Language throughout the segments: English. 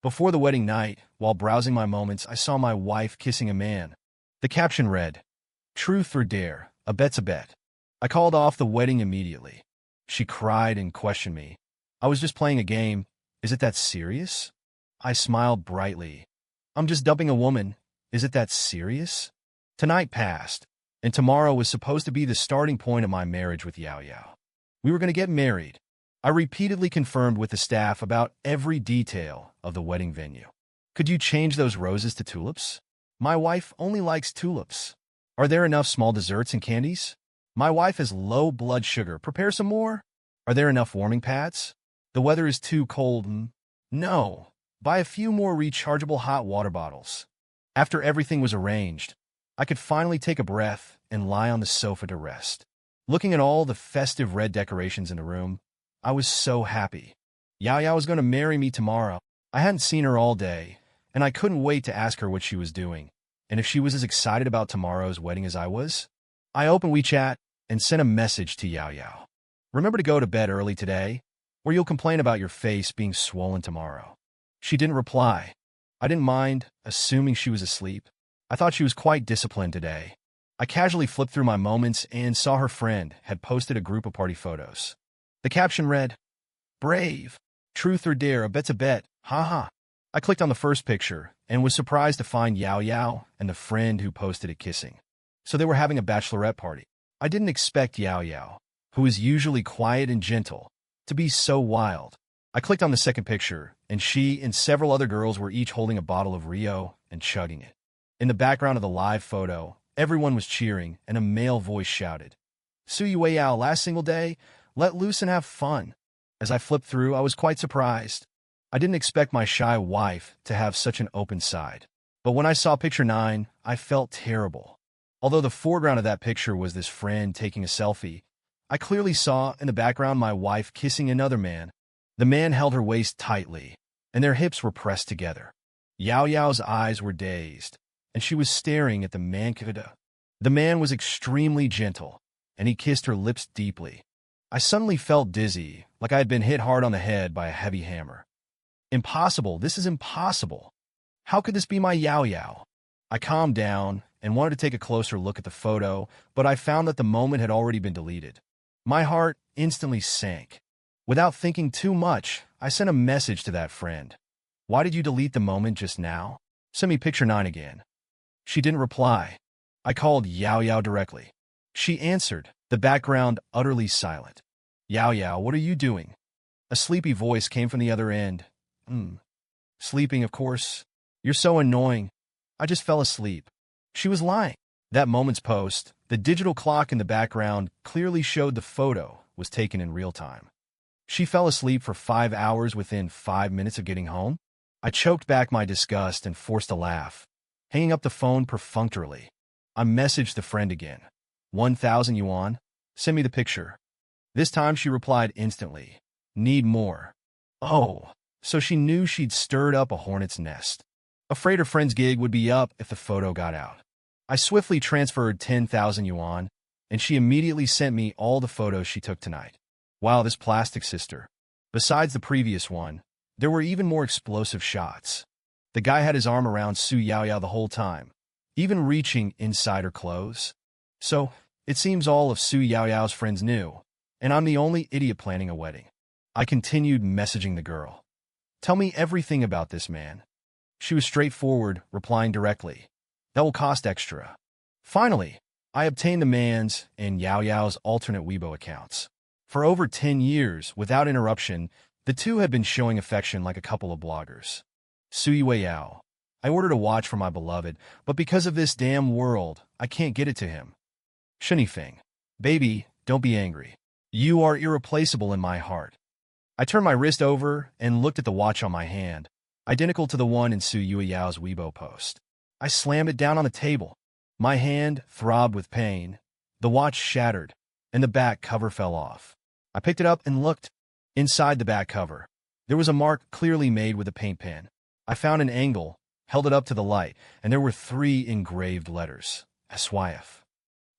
Before the wedding night, while browsing my moments, I saw my wife kissing a man. The caption read, "Truth or dare, a bet's a bet." I called off the wedding immediately. She cried and questioned me. "I was just playing a game. Is it that serious?" I smiled brightly. "I'm just dumping a woman. Is it that serious?" Tonight passed, and tomorrow was supposed to be the starting point of my marriage with Yao Yao. We were going to get married. I repeatedly confirmed with the staff about every detail of the wedding venue. "Could you change those roses to tulips? My wife only likes tulips. Are there enough small desserts and candies? My wife has low blood sugar. Prepare some more. Are there enough warming pads? The weather is too cold. No. Buy a few more rechargeable hot water bottles." After everything was arranged, I could finally take a breath and lie on the sofa to rest. Looking at all the festive red decorations in the room, I was so happy. Yao Yao was going to marry me tomorrow. I hadn't seen her all day, and I couldn't wait to ask her what she was doing, and if she was as excited about tomorrow's wedding as I was. I opened WeChat and sent a message to Yao Yao. "Remember to go to bed early today, or you'll complain about your face being swollen tomorrow." She didn't reply. I didn't mind, assuming she was asleep. I thought she was quite disciplined today. I casually flipped through my moments and saw her friend had posted a group of party photos. The caption read, "Brave. Truth or dare, a bet's a bet. Haha." I clicked on the first picture and was surprised to find Yao Yao and the friend who posted it kissing. So they were having a bachelorette party. I didn't expect Yao Yao, who is usually quiet and gentle, to be so wild. I clicked on the second picture, and she and several other girls were each holding a bottle of Rio and chugging it. In the background of the live photo, everyone was cheering, and a male voice shouted, "Sui Wei Yao, last single day, let loose and have fun." As I flipped through, I was quite surprised. I didn't expect my shy wife to have such an open side. But when I saw picture 9, I felt terrible. Although the foreground of that picture was this friend taking a selfie, I clearly saw in the background my wife kissing another man. The man held her waist tightly, and their hips were pressed together. Yao Yao's eyes were dazed, and she was staring at the man. The man was extremely gentle, and he kissed her lips deeply. I suddenly felt dizzy, like I had been hit hard on the head by a heavy hammer. Impossible, this is impossible. How could this be my Yao Yao? I calmed down and wanted to take a closer look at the photo, but I found that the moment had already been deleted. My heart instantly sank. Without thinking too much, I sent a message to that friend. "Why did you delete the moment just now? Send me picture 9 again." She didn't reply. I called Yao Yao directly. She answered, the background utterly silent. "Yao Yao, what are you doing?" A sleepy voice came from the other end. Sleeping, of course. You're so annoying. I just fell asleep." She was lying. That moment's post, the digital clock in the background clearly showed the photo was taken in real time. She fell asleep for 5 hours within 5 minutes of getting home? I choked back my disgust and forced a laugh. Hanging up the phone perfunctorily, I messaged the friend again. 1,000 yuan? Send me the picture. This time she replied instantly. Need more. Oh, so she knew she'd stirred up a hornet's nest. Afraid her friend's gig would be up if the photo got out. I swiftly transferred 10,000 yuan, and she immediately sent me all the photos she took tonight. Wow, this plastic sister. Besides the previous one, there were even more explosive shots. The guy had his arm around Su Yaoyao the whole time, even reaching inside her clothes. So, it seems all of Su Yaoyao's friends knew, and I'm the only idiot planning a wedding. I continued messaging the girl. Tell me everything about this man. She was straightforward, replying directly. That will cost extra. Finally, I obtained the man's and Yao Yao's alternate Weibo accounts. For over 10 years, without interruption, the two had been showing affection like a couple of bloggers. Sui Wei Yao. I ordered a watch for my beloved, but because of this damn world, I can't get it to him. Shenifeng. Baby, don't be angry. You are irreplaceable in my heart. I turned my wrist over and looked at the watch on my hand, identical to the one in Su Yao's Weibo post. I slammed it down on the table. My hand throbbed with pain. The watch shattered, and the back cover fell off. I picked it up and looked. Inside the back cover, there was a mark clearly made with a paint pen. I found an angle, held it up to the light, and there were 3 engraved letters. SYF.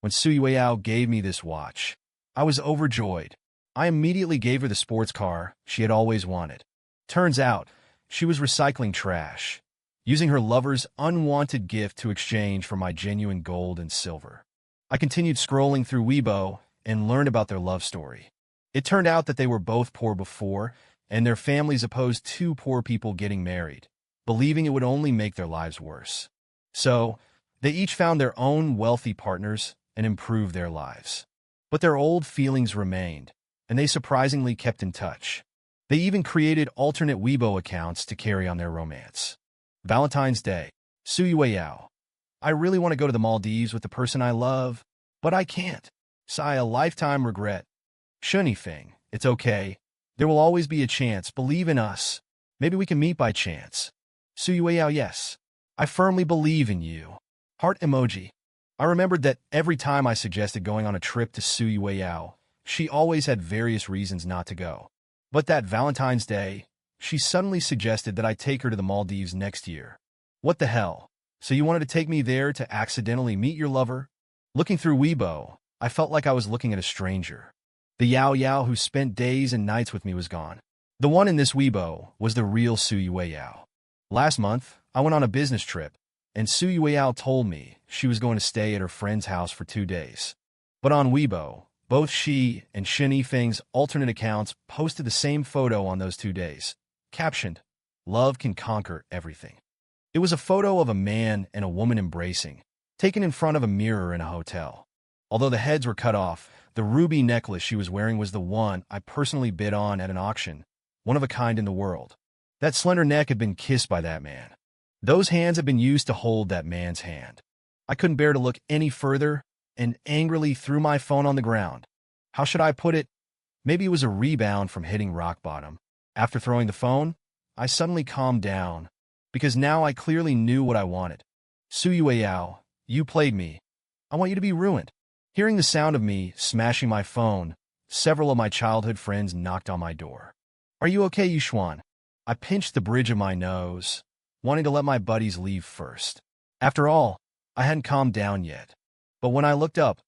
When Su Yao gave me this watch, I was overjoyed. I immediately gave her the sports car she had always wanted. Turns out, She was recycling trash, using her lover's unwanted gift to exchange for my genuine gold and silver. I continued scrolling through Weibo and learned about their love story. It turned out that they were both poor before, and their families opposed two poor people getting married, believing it would only make their lives worse. So, they each found their own wealthy partners and improved their lives. But their old feelings remained, and they surprisingly kept in touch. They even created alternate Weibo accounts to carry on their romance. Valentine's Day. Suyueyao. I really want to go to the Maldives with the person I love, but I can't. Sigh, a lifetime regret. Shunifeng, it's okay. There will always be a chance. Believe in us. Maybe we can meet by chance. Suyueyao, yes. I firmly believe in you. Heart emoji. I remembered that every time I suggested going on a trip to Suyueyao, she always had various reasons not to go. But that Valentine's Day, she suddenly suggested that I take her to the Maldives next year. What the hell? So you wanted to take me there to accidentally meet your lover? Looking through Weibo, I felt like I was looking at a stranger. The Yao Yao who spent days and nights with me was gone. The one in this Weibo was the real Suyueyao. Last month, I went on a business trip, and Suyueyao told me she was going to stay at her friend's house for 2 days. But on Weibo, both she and Shen Yifeng's alternate accounts posted the same photo on those 2 days, captioned, "Love can conquer everything." It was a photo of a man and a woman embracing, taken in front of a mirror in a hotel. Although the heads were cut off, the ruby necklace she was wearing was the one I personally bid on at an auction, one of a kind in the world. That slender neck had been kissed by that man. Those hands had been used to hold that man's hand. I couldn't bear to look any further and angrily threw my phone on the ground. How should I put it? Maybe it was a rebound from hitting rock bottom. After throwing the phone, I suddenly calmed down, because now I clearly knew what I wanted. Suyueyao, you played me. I want you to be ruined. Hearing the sound of me smashing my phone, several of my childhood friends knocked on my door. Are you okay, Yuxuan? I pinched the bridge of my nose, wanting to let my buddies leave first. After all, I hadn't calmed down yet. But when I looked up,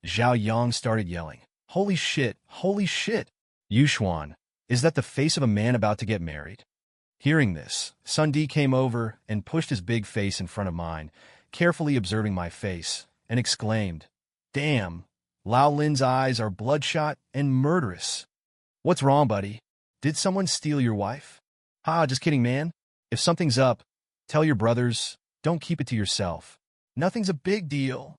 Zhao Yang started yelling, "Holy shit, holy shit! Yuxuan, is that the face of a man about to get married?" Hearing this, Sun Di came over and pushed his big face in front of mine, carefully observing my face, and exclaimed, "Damn, Lao Lin's eyes are bloodshot and murderous. What's wrong, buddy? Did someone steal your wife?" "Ha, just kidding, man. If something's up, tell your brothers. Don't keep it to yourself. Nothing's a big deal."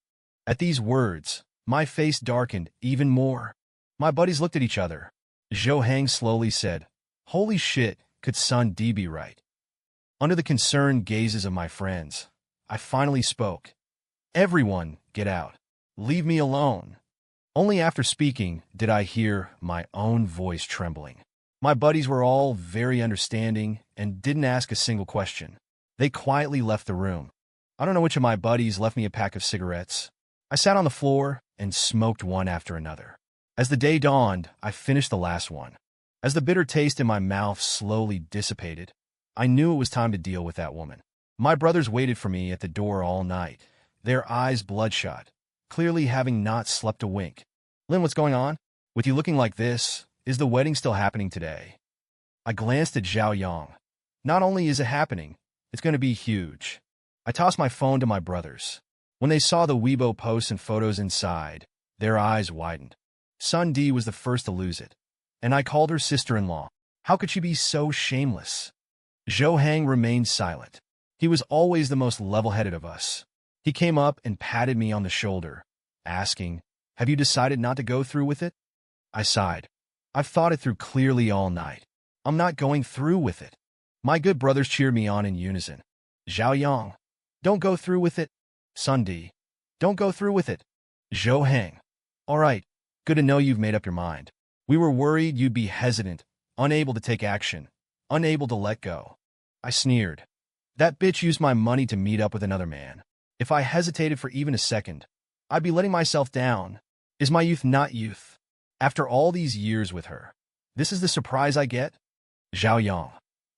At these words, my face darkened even more. My buddies looked at each other. Zhou Hang slowly said, "Holy shit, could Sun Di be right?" Under the concerned gazes of my friends, I finally spoke. "Everyone, get out. Leave me alone." Only after speaking did I hear my own voice trembling. My buddies were all very understanding and didn't ask a single question. They quietly left the room. I don't know which of my buddies left me a pack of cigarettes. I sat on the floor and smoked one after another. As the day dawned, I finished the last one. As the bitter taste in my mouth slowly dissipated, I knew it was time to deal with that woman. My brothers waited for me at the door all night, their eyes bloodshot, clearly having not slept a wink. "Lin, what's going on? With you looking like this, is the wedding still happening today?" I glanced at Zhao Yang. Not only is it happening, it's going to be huge. I tossed my phone to my brothers. When they saw the Weibo posts and photos inside, their eyes widened. Sun Di was the first to lose it, and I called her sister-in-law. How could she be so shameless? Zhou Hang remained silent. He was always the most level-headed of us. He came up and patted me on the shoulder, asking, "Have you decided not to go through with it?" I sighed. "I've thought it through clearly all night. I'm not going through with it." My good brothers cheered me on in unison. "Zhao Yang, don't go through with it." "Sun Di, don't go through with it." "Zhou Hang, all right, good to know you've made up your mind. We were worried you'd be hesitant, unable to take action, unable to let go." I sneered. "That bitch used my money to meet up with another man. If I hesitated for even a second, I'd be letting myself down. Is my youth not youth? After all these years with her, this is the surprise I get?" Zhao Yang,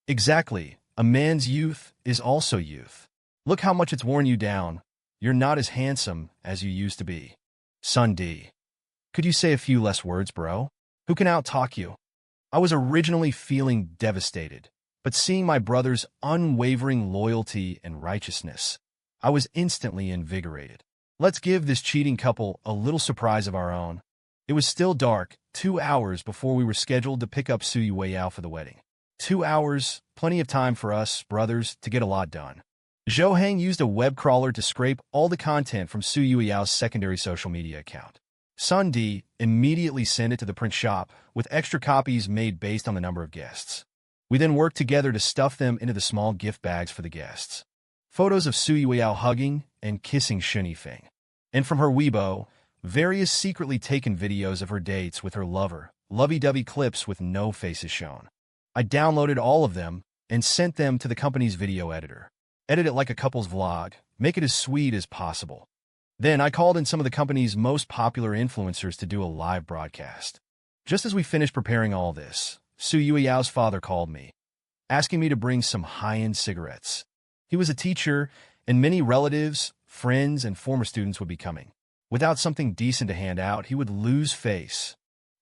exactly. A man's youth is also youth. Look how much it's worn you down. You're not as handsome as you used to be. Sun Di, could you say a few less words, bro? Who can out-talk you? I was originally feeling devastated, But seeing my brother's unwavering loyalty and righteousness, I was instantly invigorated. Let's give this cheating couple a little surprise of our own. It was still dark, 2 hours before we were scheduled to pick up Su Yueyao for the wedding. 2 hours, plenty of time for us, brothers, to get a lot done. Zhou Heng used a web crawler to scrape all the content from Su Yueyao's secondary social media account. Sun Di immediately sent it to the print shop, with extra copies made based on the number of guests. We then worked together to stuff them into the small gift bags for the guests. Photos of Su Yueyao hugging and kissing Shen Yifeng. And from her Weibo, various secretly taken videos of her dates with her lover, lovey-dovey clips with no faces shown. I downloaded all of them and sent them to the company's video editor. Edit it like a couple's vlog, make it as sweet as possible. Then I called in some of the company's most popular influencers to do a live broadcast. Just as we finished preparing all this, Su Yueyao's father called me, asking me to bring some high-end cigarettes. He was a teacher, and many relatives, friends, and former students would be coming. Without something decent to hand out, he would lose face.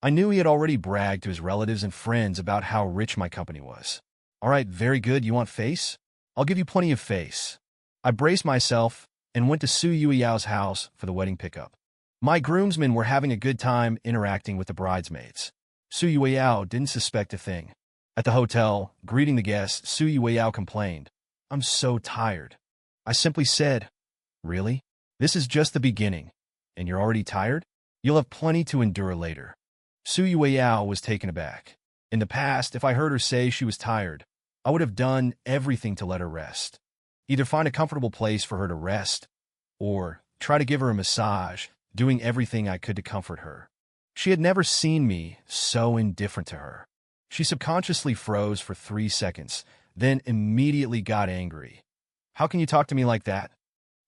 I knew he had already bragged to his relatives and friends about how rich my company was. All right, very good, you want face? I'll give you plenty of face. I braced myself and went to Su Yueyao's house for the wedding pickup. My groomsmen were having a good time interacting with the bridesmaids. Su Yueyao didn't suspect a thing. At the hotel, greeting the guests, Su Yueyao complained, "I'm so tired." I simply said, "Really? This is just the beginning. And you're already tired? You'll have plenty to endure later." Su Yueyao was taken aback. In the past, if I heard her say she was tired, I would have done everything to let her rest. Either find a comfortable place for her to rest, or try to give her a massage, doing everything I could to comfort her. She had never seen me so indifferent to her. She subconsciously froze for 3 seconds, then immediately got angry. "How can you talk to me like that?"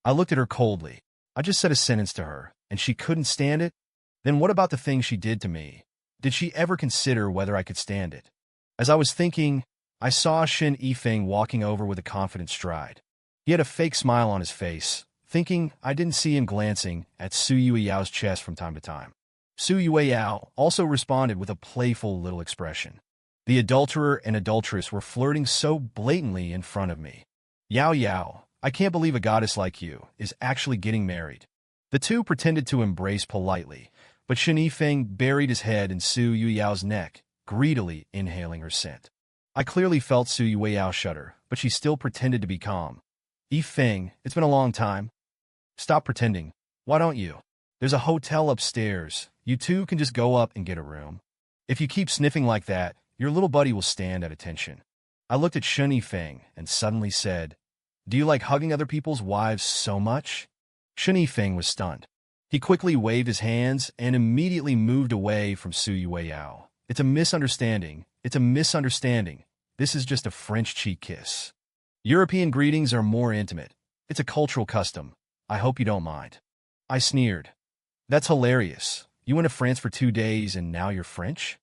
I looked at her coldly. I just said a sentence to her, and she couldn't stand it? Then what about the things she did to me? Did she ever consider whether I could stand it? As I was thinking, I saw Shen Yifeng walking over with a confident stride. He had a fake smile on his face, thinking I didn't see him glancing at Su Yueyao's chest from time to time. Su Yueyao also responded with a playful little expression. The adulterer and adulteress were flirting so blatantly in front of me. "Yao Yao, I can't believe a goddess like you is actually getting married." The two pretended to embrace politely, but Shen Yifeng buried his head in Su Yueyao's neck, greedily inhaling her scent. I clearly felt Su Yueyao shudder, but she still pretended to be calm. "Yifeng, it's been a long time. Stop pretending. Why don't you? There's a hotel upstairs. You two can just go up and get a room. If you keep sniffing like that, your little buddy will stand at attention." I looked at Shen Yifeng and suddenly said, "Do you like hugging other people's wives so much?" Shen Yifeng was stunned. He quickly waved his hands and immediately moved away from Su Yueyao. "It's a misunderstanding. It's a misunderstanding. This is just a French cheek kiss. European greetings are more intimate. It's a cultural custom. I hope you don't mind." I sneered. "That's hilarious. You went to France for 2 days and now you're French?"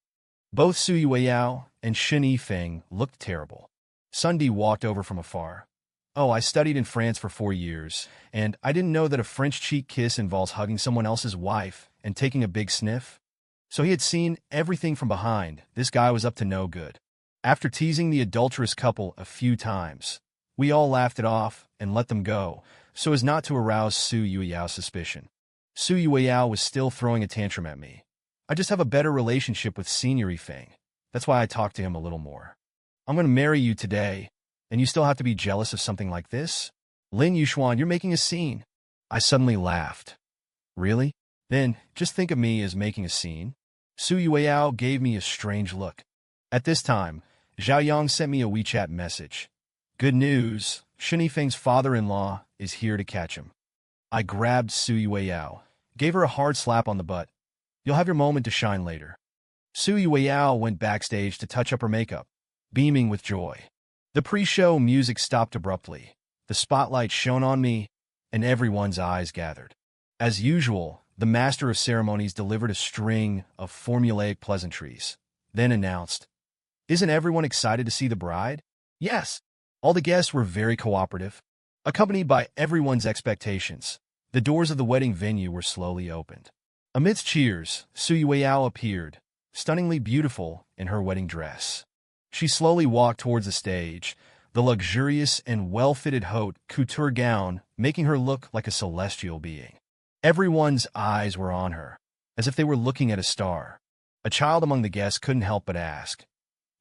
Both Su Yueyao and Shen Yifeng looked terrible. Sun Di walked over from afar. "Oh, I studied in France for 4 years, and I didn't know that a French cheek kiss involves hugging someone else's wife and taking a big sniff." So he had seen everything from behind. This guy was up to no good. After teasing the adulterous couple a few times, we all laughed it off and let them go, so as not to arouse Su Yueyao's suspicion. Su Yueyao was still throwing a tantrum at me. I just have a better relationship with Senior Yifeng. That's why I talked to him a little more. "I'm going to marry you today, and you still have to be jealous of something like this? Lin Yuxuan, you're making a scene." I suddenly laughed. "Really? Then just think of me as making a scene." Su Yueyao gave me a strange look. At this time, Zhao Yang sent me a WeChat message. "Good news, Shen Yifeng's father-in-law is here to catch him." I grabbed Su Yueyao, gave her a hard slap on the butt. "You'll have your moment to shine later." Su Yueyao went backstage to touch up her makeup, beaming with joy. The pre-show music stopped abruptly. The spotlight shone on me, and everyone's eyes gathered. As usual, the master of ceremonies delivered a string of formulaic pleasantries, then announced, "Isn't everyone excited to see the bride?" Yes. All the guests were very cooperative. Accompanied by everyone's expectations, the doors of the wedding venue were slowly opened. Amidst cheers, Su Yueyao appeared, stunningly beautiful in her wedding dress. She slowly walked towards the stage, the luxurious and well-fitted haute couture gown making her look like a celestial being. Everyone's eyes were on her, as if they were looking at a star. A child among the guests couldn't help but ask,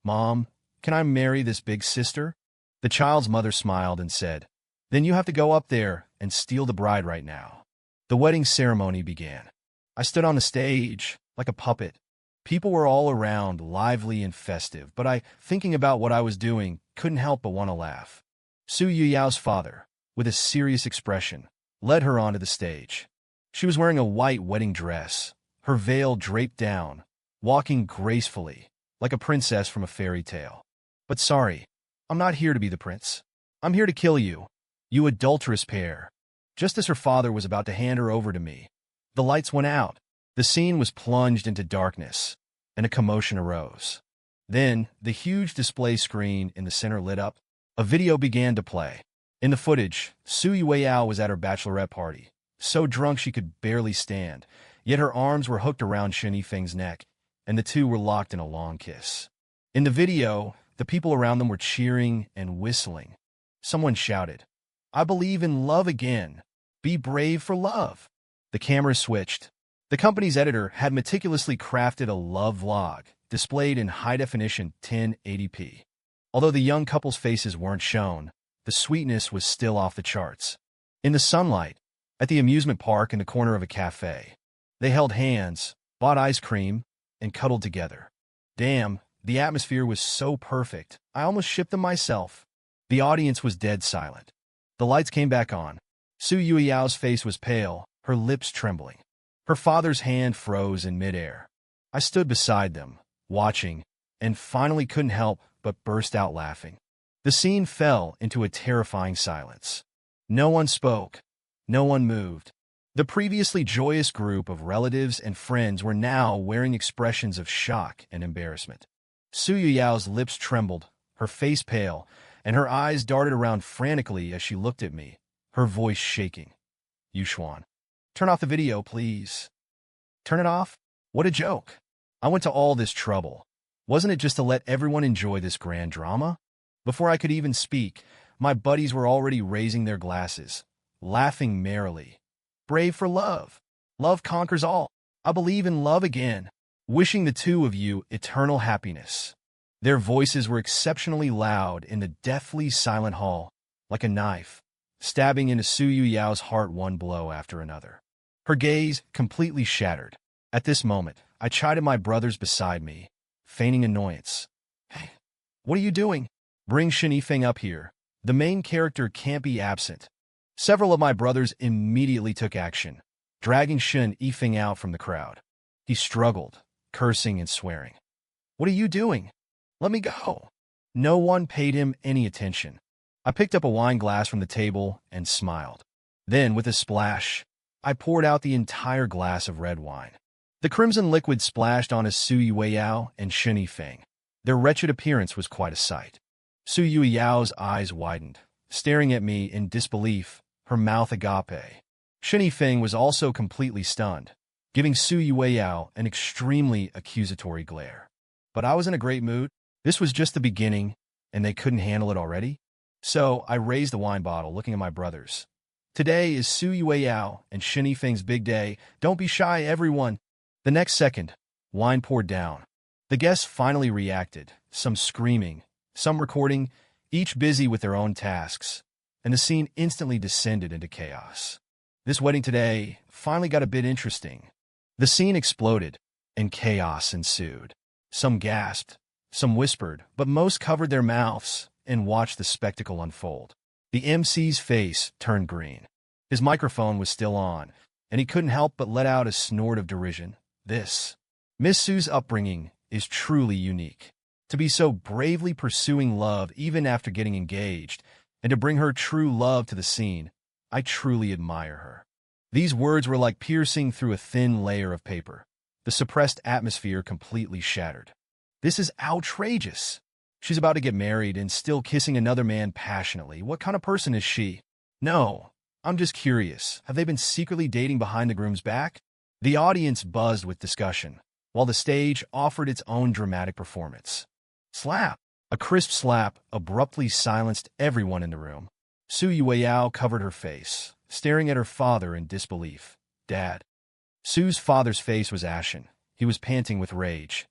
"Mom, can I marry this big sister?" The child's mother smiled and said, "Then you have to go up there and steal the bride right now." The wedding ceremony began. I stood on the stage like a puppet. People were all around, lively and festive, but I, thinking about what I was doing, couldn't help but want to laugh. Su Yuyao's father, with a serious expression, led her onto the stage. She was wearing a white wedding dress, her veil draped down, walking gracefully, like a princess from a fairy tale. "But sorry, I'm not here to be the prince. I'm here to kill you, you adulterous pair." Just as her father was about to hand her over to me, the lights went out. The scene was plunged into darkness, and a commotion arose. Then, the huge display screen in the center lit up. A video began to play. In the footage, Su Yueyao was at her bachelorette party, so drunk she could barely stand, yet her arms were hooked around Shen Yifeng's neck, and the two were locked in a long kiss. In the video, the people around them were cheering and whistling. Someone shouted, "I believe in love again. Be brave for love." The camera switched. The company's editor had meticulously crafted a love vlog, displayed in high-definition 1080p. Although the young couple's faces weren't shown, the sweetness was still off the charts. In the sunlight, at the amusement park in the corner of a cafe, they held hands, bought ice cream, and cuddled together. Damn, the atmosphere was so perfect, I almost shipped them myself. The audience was dead silent. The lights came back on. Su Yuyao's face was pale, her lips trembling. Her father's hand froze in midair. I stood beside them, watching, and finally couldn't help but burst out laughing. The scene fell into a terrifying silence. No one spoke. No one moved. The previously joyous group of relatives and friends were now wearing expressions of shock and embarrassment. Su Yuyao's lips trembled, her face pale, and her eyes darted around frantically as she looked at me, her voice shaking. "Yuxuan, turn off the video, please." "Turn it off? What a joke. I went to all this trouble. Wasn't it just to let everyone enjoy this grand drama?" Before I could even speak, my buddies were already raising their glasses, laughing merrily. "Brave for love. Love conquers all. I believe in love again. Wishing the two of you eternal happiness." Their voices were exceptionally loud in the deathly silent hall, like a knife, stabbing into Su Yuyao's heart one blow after another. Her gaze completely shattered. At this moment, I chided my brothers beside me, feigning annoyance. "Hey, what are you doing? Bring Shen Yifeng up here. The main character can't be absent." Several of my brothers immediately took action, dragging Shen Yifeng out from the crowd. He struggled, cursing and swearing. "What are you doing? Let me go." No one paid him any attention. I picked up a wine glass from the table and smiled. Then, with a splash, I poured out the entire glass of red wine. The crimson liquid splashed onto Su Yueyao and Shen Yifeng. Their wretched appearance was quite a sight. Su Yuyao's eyes widened, staring at me in disbelief, her mouth agape. Shen Yifeng was also completely stunned, giving Su Yueyao an extremely accusatory glare. But I was in a great mood. This was just the beginning, and they couldn't handle it already. So I raised the wine bottle, looking at my brothers. "Today is Su Yueyao and Shen Yifeng's big day. Don't be shy, everyone." The next second, wine poured down. The guests finally reacted, some screaming, some recording, each busy with their own tasks, and the scene instantly descended into chaos. This wedding today finally got a bit interesting. The scene exploded, and chaos ensued. Some gasped, some whispered, but most covered their mouths and watched the spectacle unfold. The MC's face turned green. His microphone was still on, and he couldn't help but let out a snort of derision. Miss Su's upbringing is truly unique. To be so bravely pursuing love even after getting engaged, and to bring her true love to the scene, I truly admire her. These words were like piercing through a thin layer of paper. The suppressed atmosphere completely shattered. This is outrageous. She's about to get married and still kissing another man passionately. What kind of person is she? No, I'm just curious. Have they been secretly dating behind the groom's back? The audience buzzed with discussion, while the stage offered its own dramatic performance. Slap! A crisp slap abruptly silenced everyone in the room. Su Yueyao covered her face, staring at her father in disbelief. Dad. Su's father's face was ashen. He was panting with rage.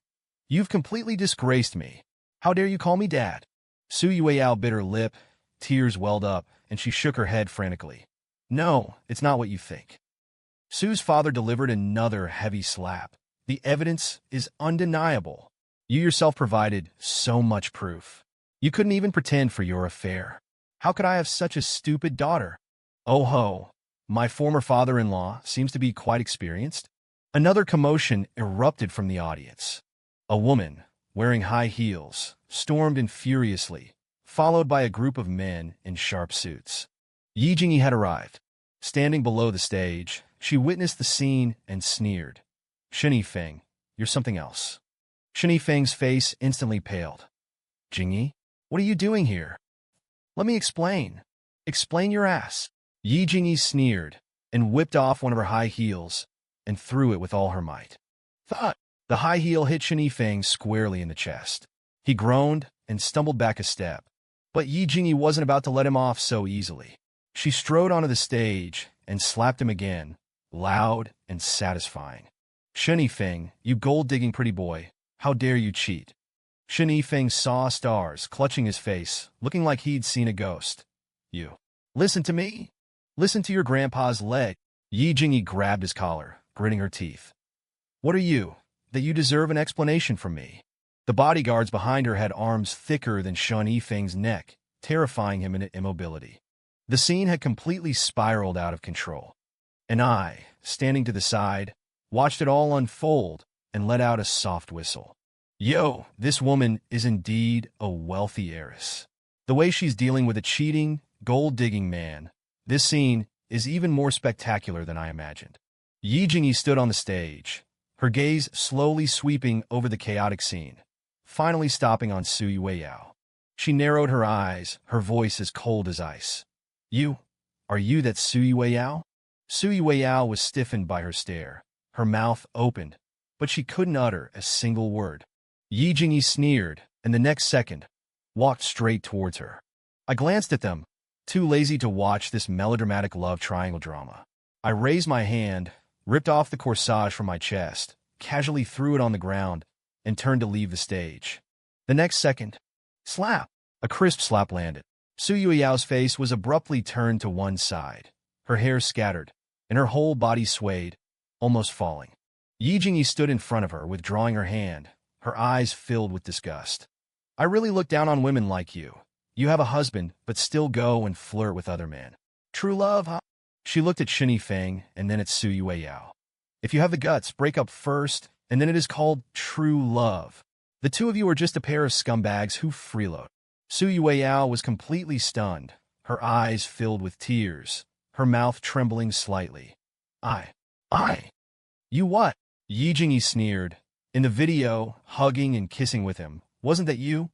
You've completely disgraced me. How dare you call me Dad? Su Yueyao bit her lip, tears welled up, and she shook her head frantically. No, it's not what you think. Su's father delivered another heavy slap. The evidence is undeniable. You yourself provided so much proof. You couldn't even pretend for your affair. How could I have such a stupid daughter? Oh ho, my former father-in-law seems to be quite experienced. Another commotion erupted from the audience. A woman, wearing high heels, stormed in furiously, followed by a group of men in sharp suits. Yi Jingyi had arrived. Standing below the stage, she witnessed the scene and sneered. Shen Yifeng, you're something else. Shen Yifeng's face instantly paled. Jingyi, what are you doing here? Let me explain. Explain your ass. Yi Jingyi sneered and whipped off one of her high heels and threw it with all her might. Thud! The high heel hit Shen Yifeng squarely in the chest. He groaned and stumbled back a step. But Yi Jingyi wasn't about to let him off so easily. She strode onto the stage and slapped him again, loud and satisfying. Shen Yifeng, you gold-digging pretty boy, how dare you cheat? Shen Yifeng saw stars, clutching his face, looking like he'd seen a ghost. You. Listen to me. Listen to your grandpa's leg. Yi Jingyi grabbed his collar, gritting her teeth. What are you, that you deserve an explanation from me? The bodyguards behind her had arms thicker than Shen Yifeng's neck, terrifying him into immobility. The scene had completely spiraled out of control. And I, standing to the side, watched it all unfold and let out a soft whistle. Yo, this woman is indeed a wealthy heiress. The way she's dealing with a cheating, gold-digging man, this scene is even more spectacular than I imagined. Yi Jingyi stood on the stage, her gaze slowly sweeping over the chaotic scene, finally stopping on Su Yueyao. She narrowed her eyes, her voice as cold as ice. Are you that Su Yueyao? Su Yueyao was stiffened by her stare, her mouth opened, but she couldn't utter a single word. Yi Jingyi sneered, and the next second, walked straight towards her. I glanced at them, too lazy to watch this melodramatic love triangle drama. I raised my hand, ripped off the corsage from my chest, casually threw it on the ground, and turned to leave the stage. The next second, slap! A crisp slap landed. Su Yueyao's face was abruptly turned to one side. Her hair scattered, and her whole body swayed, almost falling. Yi Jingyi stood in front of her, withdrawing her hand, her eyes filled with disgust. I really look down on women like you. You have a husband, but still go and flirt with other men. True love, huh? She looked at Shen Yifeng and then at Su Yueyao. If you have the guts, break up first, and then it is called true love. The two of you are just a pair of scumbags who freeload. Su Yueyao was completely stunned, her eyes filled with tears, her mouth trembling slightly. You what? Yi Jingyi sneered. In the video, hugging and kissing with him, wasn't that you?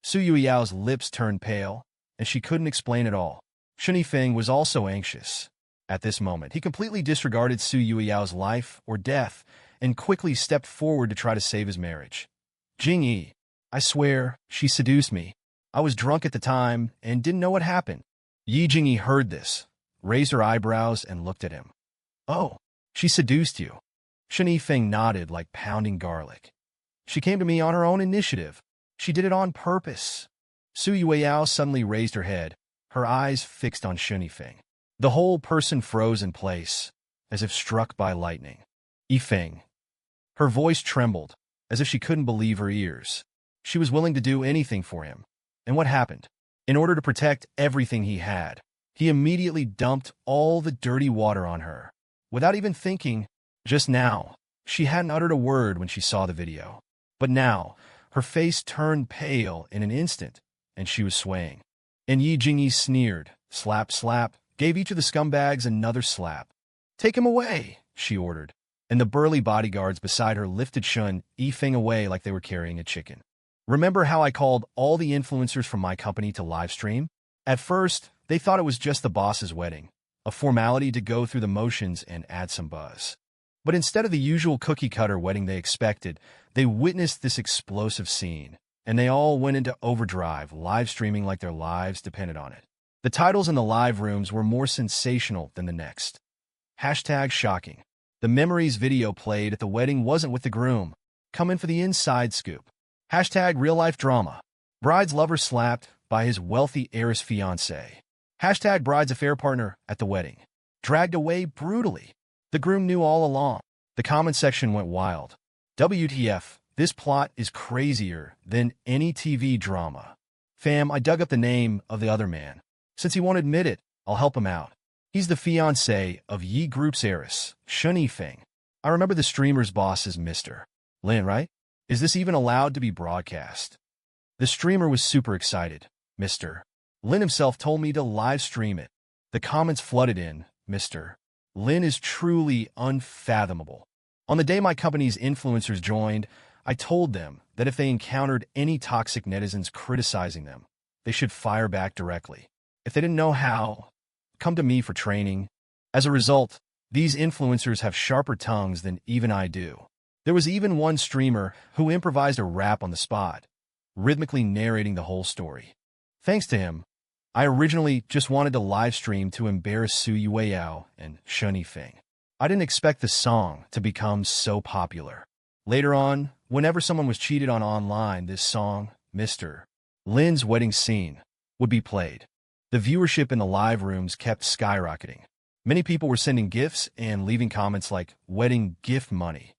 Su Yueyao's lips turned pale, and she couldn't explain it all. Shen Yifeng was also anxious. At this moment, he completely disregarded Su Yueyao's life or death and quickly stepped forward to try to save his marriage. Jingyi, I swear, she seduced me. I was drunk at the time and didn't know what happened. Yi Jingyi heard this, raised her eyebrows and looked at him. Oh, she seduced you. Shen Yifeng nodded like pounding garlic. She came to me on her own initiative. She did it on purpose. Su Yueyao suddenly raised her head, her eyes fixed on Shen Yifeng. The whole person froze in place, as if struck by lightning. Yifeng. Her voice trembled, as if she couldn't believe her ears. She was willing to do anything for him. And what happened? In order to protect everything he had, he immediately dumped all the dirty water on her. Without even thinking, just now, she hadn't uttered a word when she saw the video. But now, her face turned pale in an instant, and she was swaying. And Yi Jingyi sneered, slap, slap, gave each of the scumbags another slap. Take him away, she ordered, and the burly bodyguards beside her lifted Shen Yifeng away like they were carrying a chicken. Remember how I called all the influencers from my company to live stream? At first, they thought it was just the boss's wedding, a formality to go through the motions and add some buzz. But instead of the usual cookie-cutter wedding they expected, they witnessed this explosive scene. and they all went into overdrive, live streaming like their lives depended on it. The titles in the live rooms were more sensational than the next. Hashtag shocking. The memories video played at the wedding wasn't with the groom. Come in for the inside scoop. Hashtag real-life drama. Bride's lover slapped by his wealthy heiress fiancé. Hashtag bride's affair partner at the wedding. Dragged away brutally. The groom knew all along. The comment section went wild. WTF, this plot is crazier than any TV drama. Fam, I dug up the name of the other man. Since he won't admit it, I'll help him out. He's the fiancé of Yi Group's heiress, Shen Yifeng. I remember the streamer's boss as Mr. Lin, right? Is this even allowed to be broadcast? The streamer was super excited. Mr. Lin himself told me to live stream it. The comments flooded in. Mr. Lin is truly unfathomable. On the day my company's influencers joined, I told them that if they encountered any toxic netizens criticizing them, they should fire back directly. If they didn't know how, come to me for training. As a result, these influencers have sharper tongues than even I do. There was even one streamer who improvised a rap on the spot, rhythmically narrating the whole story. Thanks to him, I originally just wanted to live stream to embarrass Su Yueyao and Shen Yifeng. I didn't expect the song to become so popular. Later on, whenever someone was cheated on online, this song, Mr. Lin's wedding scene, would be played. The viewership in the live rooms kept skyrocketing. Many people were sending gifts and leaving comments like, wedding gift money.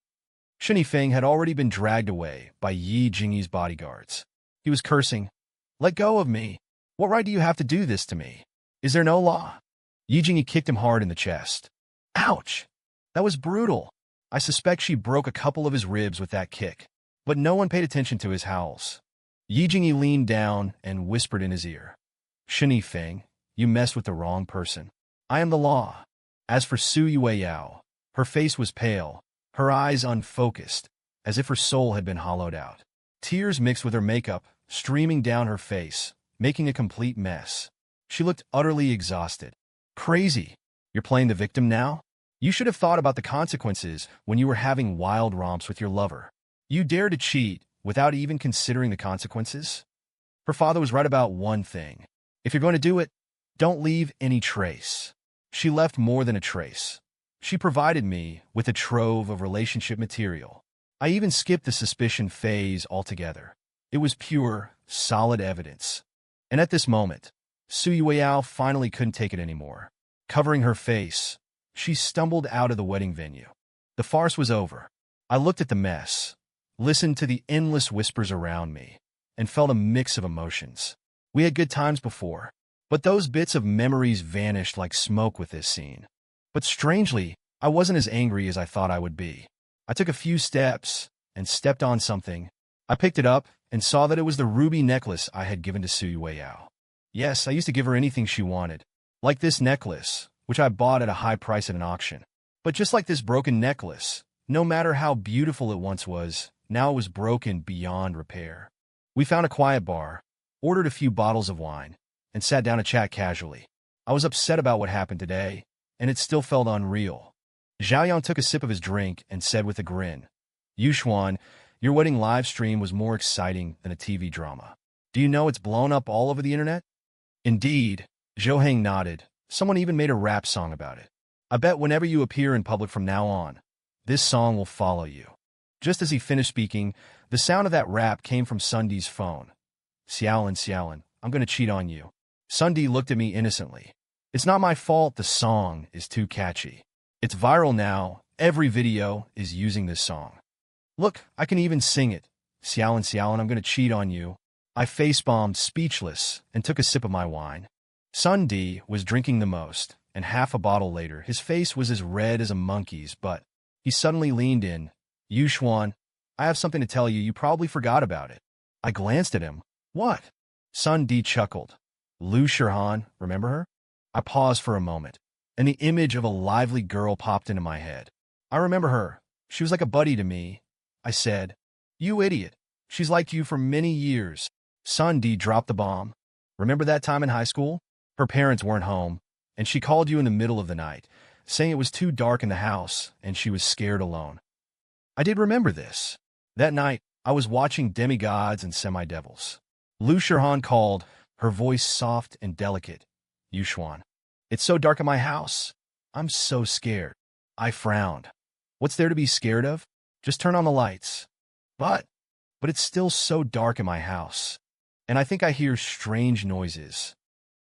Shen Yifeng had already been dragged away by Yi Jingyi's bodyguards. He was cursing, "Let go of me. What right do you have to do this to me? Is there no law?" Yi Jingyi kicked him hard in the chest. Ouch! That was brutal. I suspect she broke a couple of his ribs with that kick. But no one paid attention to his howls. Yi Jingyi leaned down and whispered in his ear, "Shen Yifeng, you messed with the wrong person. I am the law." As for Su Yueyao, her face was pale, her eyes unfocused, as if her soul had been hollowed out. Tears mixed with her makeup, streaming down her face, making a complete mess. She looked utterly exhausted. Crazy. You're playing the victim now? You should have thought about the consequences when you were having wild romps with your lover. You dare to cheat without even considering the consequences? Her father was right about one thing. If you're going to do it, don't leave any trace. She left more than a trace. She provided me with a trove of relationship material. I even skipped the suspicion phase altogether. It was pure, solid evidence. And at this moment, Su Yueyao finally couldn't take it anymore. Covering her face, she stumbled out of the wedding venue. The farce was over. I looked at the mess, listened to the endless whispers around me, and felt a mix of emotions. We had good times before, but those bits of memories vanished like smoke with this scene. But strangely, I wasn't as angry as I thought I would be. I took a few steps and stepped on something. I picked it up and saw that it was the ruby necklace I had given to Su Yueyao. Yes, I used to give her anything she wanted, like this necklace, which I bought at a high price at an auction. But just like this broken necklace, no matter how beautiful it once was, now it was broken beyond repair. We found a quiet bar, ordered a few bottles of wine, and sat down to chat casually. I was upset about what happened today, and it still felt unreal. Zhaoyang took a sip of his drink and said with a grin, "Yuxuan, your wedding live stream was more exciting than a TV drama. Do you know it's blown up all over the internet?" Indeed, Zhou nodded. Someone even made a rap song about it. I bet whenever you appear in public from now on, this song will follow you. Just as he finished speaking, the sound of that rap came from Sundi's phone. Xiaolin, I'm going to cheat on you." Sundi looked at me innocently. "It's not my fault the song is too catchy. It's viral now. Every video is using this song. Look, I can even sing it. Xiaolin, I'm going to cheat on you." I face-bombed, speechless, and took a sip of my wine. Sundi was drinking the most, and half a bottle later, his face was as red as a monkey's, but he suddenly leaned in. "Yuxuan, I have something to tell you. You probably forgot about it." I glanced at him. "What?" Sundi chuckled. "Lu Shihan, remember her?" I paused for a moment, and the image of a lively girl popped into my head. "I remember her. She was like a buddy to me," I said. "You idiot. She's liked you for many years." Sundi dropped the bomb. "Remember that time in high school? Her parents weren't home, and she called you in the middle of the night, saying it was too dark in the house and she was scared alone." I did remember this. That night, I was watching demigods and semi-devils. Lu Shirhan called, her voice soft and delicate. Yuxuan. It's so dark in my house. I'm so scared. I frowned. What's there to be scared of? Just turn on the lights. But it's still so dark in my house. And I think I hear strange noises.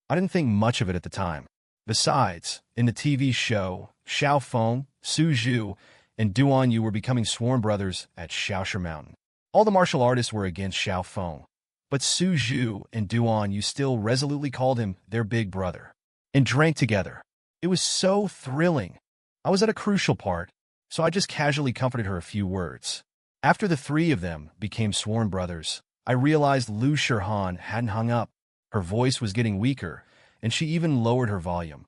I didn't think much of it at the time. Besides, in the TV show, Xiao Feng, Su Zhu, and Duan Yu were becoming sworn brothers at Shaoshi Mountain. All the martial artists were against Xiao Feng, but Su Zhu and Duan Yu still resolutely called him their big brother, and drank together. It was so thrilling. I was at a crucial part, so I just casually comforted her a few words. After the three of them became sworn brothers, I realized Lu Shirhan hadn't hung up. Her voice was getting weaker, and she even lowered her volume.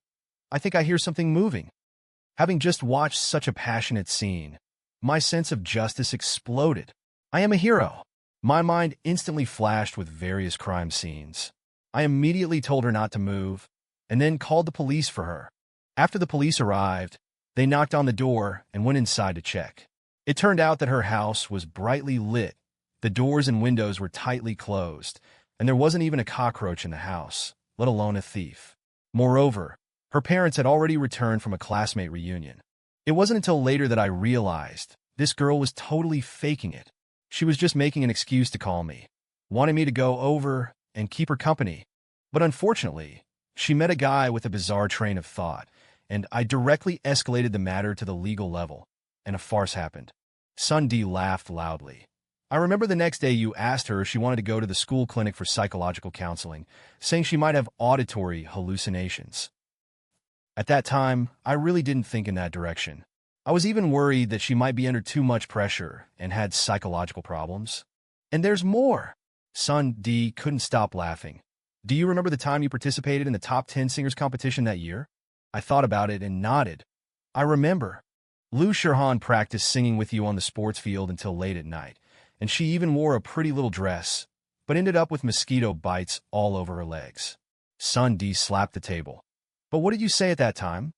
I think I hear something moving. Having just watched such a passionate scene, my sense of justice exploded. I am a hero. My mind instantly flashed with various crime scenes. I immediately told her not to move, and then called the police for her. After the police arrived, they knocked on the door and went inside to check. It turned out that her house was brightly lit. The doors and windows were tightly closed, and there wasn't even a cockroach in the house, let alone a thief. Moreover, her parents had already returned from a classmate reunion. It wasn't until later that I realized this girl was totally faking it. She was just making an excuse to call me, wanting me to go over and keep her company. But unfortunately, she met a guy with a bizarre train of thought, and I directly escalated the matter to the legal level, and a farce happened. Sun D laughed loudly. I remember the next day you asked her if she wanted to go to the school clinic for psychological counseling, saying she might have auditory hallucinations. At that time, I really didn't think in that direction. I was even worried that she might be under too much pressure and had psychological problems. And there's more. Sun D couldn't stop laughing. Do you remember the time you participated in the top 10 singers competition that year? I thought about it and nodded. I remember. Lu Shirhan practiced singing with you on the sports field until late at night, and she even wore a pretty little dress, but ended up with mosquito bites all over her legs. Sun D slapped the table. But what did you say at that time?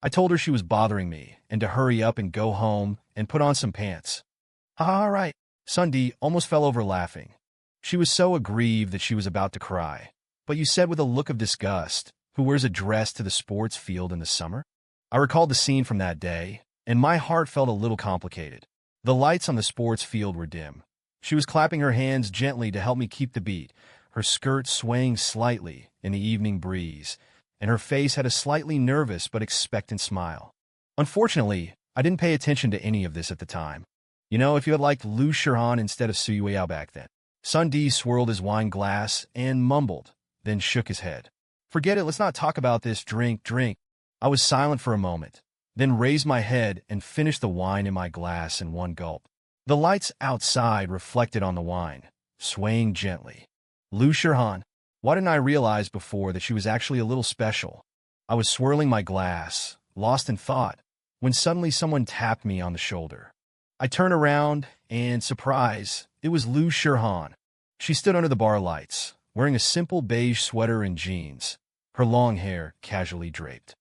I told her she was bothering me, and to hurry up and go home and put on some pants. All right. Sun D almost fell over laughing. She was so aggrieved that she was about to cry. But you said with a look of disgust, who wears a dress to the sports field in the summer? I recalled the scene from that day, and my heart felt a little complicated. The lights on the sports field were dim. She was clapping her hands gently to help me keep the beat, her skirt swaying slightly in the evening breeze, and her face had a slightly nervous but expectant smile. Unfortunately, I didn't pay attention to any of this at the time. You know, if you had liked Lu Shirhan instead of Su Yueyao back then. Sun D swirled his wine glass and mumbled, then shook his head. Forget it, let's not talk about this, drink. I was silent for a moment, then raised my head and finished the wine in my glass in one gulp. The lights outside reflected on the wine, swaying gently. Lu Shirhan. Why didn't I realize before that she was actually a little special? I was swirling my glass, lost in thought, when suddenly someone tapped me on the shoulder. I turned around, and surprise, it was Lu Shirhan. She stood under the bar lights, wearing a simple beige sweater and jeans, her long hair casually draped.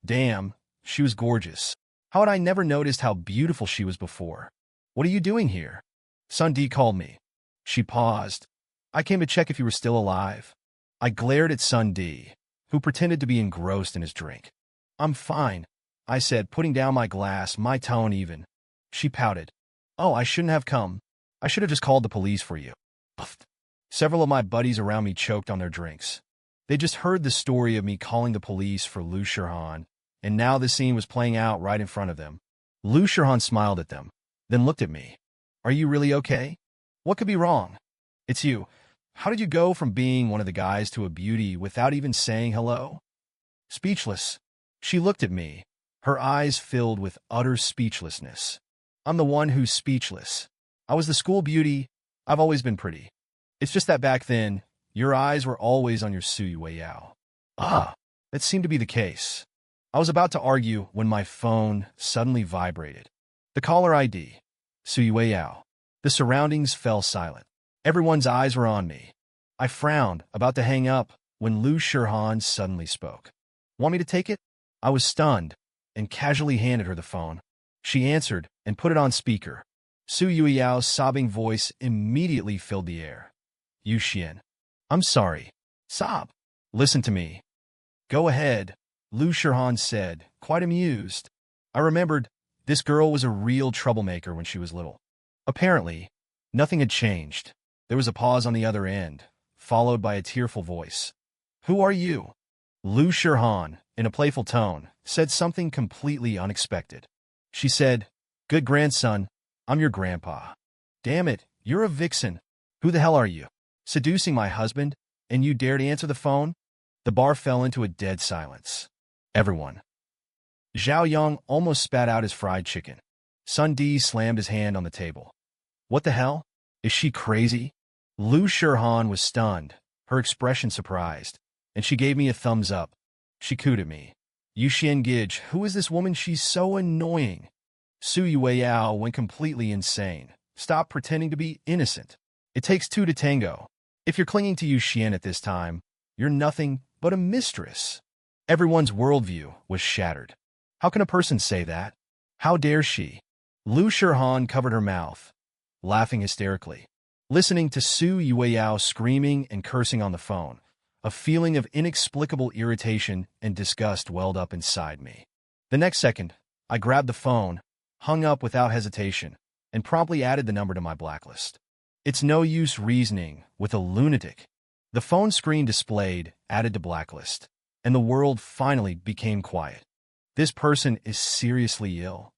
Damn, she was gorgeous. How had I never noticed how beautiful she was before? What are you doing here? Sun D called me. She paused. I came to check if you were still alive. I glared at Sun D, who pretended to be engrossed in his drink. I'm fine, I said, putting down my glass, my tone even. She pouted. Oh, I shouldn't have come. I should have just called the police for you. Puffed. Several of my buddies around me choked on their drinks. They just heard the story of me calling the police for Lu Shirhan, and now the scene was playing out right in front of them. Lu Shirhan smiled at them, then looked at me. Are you really okay? What could be wrong? It's you. How did you go from being one of the guys to a beauty without even saying hello? Speechless. She looked at me, her eyes filled with utter speechlessness. I'm the one who's speechless. I was the school beauty. I've always been pretty. It's just that back then, your eyes were always on your Su Yueyao. That seemed to be the case. I was about to argue when my phone suddenly vibrated. The caller ID. Su Yueyao. The surroundings fell silent. Everyone's eyes were on me. I frowned, about to hang up, when Lu Shirhan suddenly spoke. Want me to take it? I was stunned, and casually handed her the phone. She answered and put it on speaker. Su Yuiao's sobbing voice immediately filled the air. Yu Xian. I'm sorry. Sob. Listen to me. Go ahead, Lu Shihan said, quite amused. I remembered this girl was a real troublemaker when she was little. Apparently, nothing had changed. There was a pause on the other end, followed by a tearful voice. Who are you? Lu Shihan, in a playful tone, said something completely unexpected. She said, Good grandson, I'm your grandpa. Damn it, you're a vixen. Who the hell are you? Seducing my husband, and you dare to answer the phone? The bar fell into a dead silence. Everyone. Zhao Yang almost spat out his fried chicken. Sun Di slammed his hand on the table. What the hell? Is she crazy? Lu Shihan was stunned, her expression surprised, and she gave me a thumbs up. She cooed at me. Yu Xiangij, who is this woman? She's so annoying. Su Yueyao went completely insane. Stop pretending to be innocent. It takes two to tango. If you're clinging to Yu Xian at this time, you're nothing but a mistress. Everyone's worldview was shattered. How can a person say that? How dare she? Lu Shihan covered her mouth, laughing hysterically. Listening to Su Yueyao screaming and cursing on the phone, a feeling of inexplicable irritation and disgust welled up inside me. The next second, I grabbed the phone, hung up without hesitation, and promptly added the number to my blacklist. It's no use reasoning with a lunatic. The phone screen displayed, added to blacklist, and the world finally became quiet. This person is seriously ill.